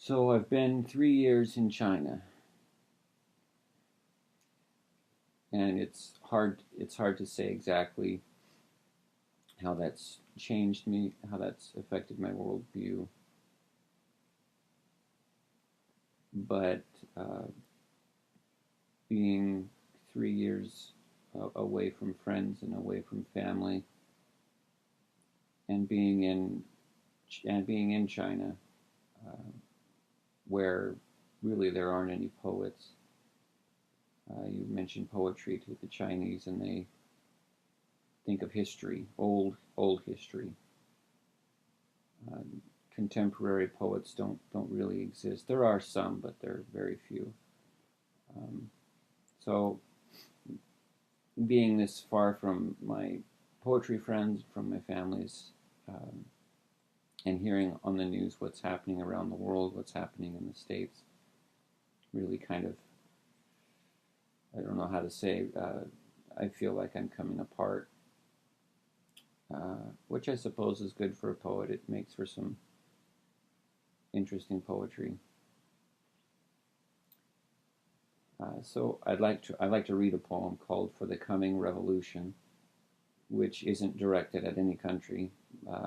So I've been 3 years in China, and it's hard to say exactly how that's changed me, how that's affected my worldview. But being 3 years away from friends and away from family, and being in China, uh, where really there aren't any poets. You mentioned poetry to the Chinese, and they think of history, old history. Uh, Contemporary poets don't really exist. There are some, but they're very few. Um, so, being this far from my poetry friends, from my families, um, and hearing on the news what's happening around the world, what's happening in the States, really kind of, I don't know how to say, I feel like I'm coming apart, which I suppose is good for a poet. It makes for some interesting poetry. So I'd like to read a poem called "For the Coming Revolution," which isn't directed at any country,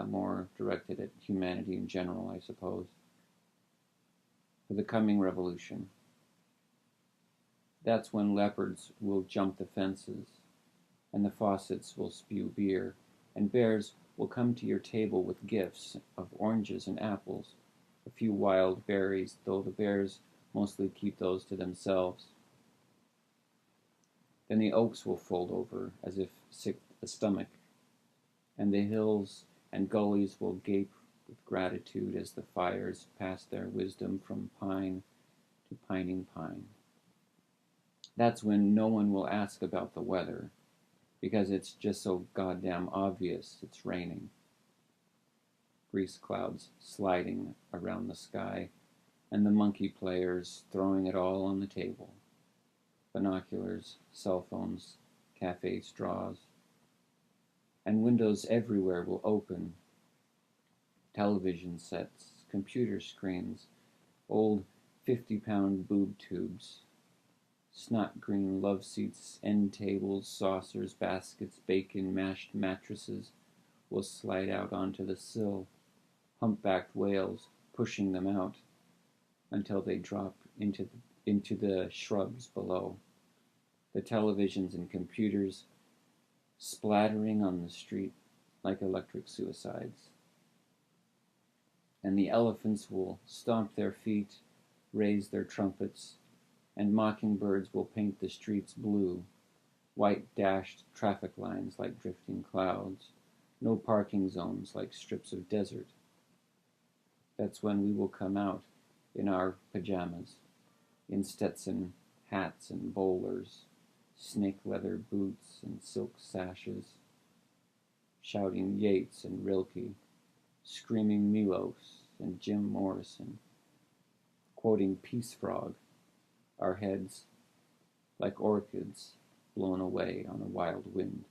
more directed at humanity in general, I suppose. For the coming revolution. That's when leopards will jump the fences, and the faucets will spew beer, and bears will come to your table with gifts of oranges and apples, a few wild berries, though the bears mostly keep those to themselves. Then the oaks will fold over as if sick the stomach, and the hills and gullies will gape with gratitude as the fires pass their wisdom from pine to pining pine. That's when no one will ask about the weather, because it's just so goddamn obvious it's raining. Grease clouds sliding around the sky, and the monkey players throwing it all on the table. Binoculars, cell phones, cafe straws. And windows everywhere will open. Television sets, computer screens, old 50-pound boob tubes, snot green love seats, end tables, saucers, baskets, bacon, mashed mattresses will slide out onto the sill, humpbacked whales pushing them out until they drop into the shrubs below. The televisions and computers splattering on the street like electric suicides. And the elephants will stomp their feet, raise their trumpets, and mockingbirds will paint the streets blue, white dashed traffic lines like drifting clouds, no parking zones like strips of desert. That's when we will come out in our pajamas, in Stetson hats and bowlers, snake leather boots and silk sashes, shouting Yeats and Rilke, screaming Milos and Jim Morrison, quoting Peace Frog, our heads like orchids blown away on a wild wind.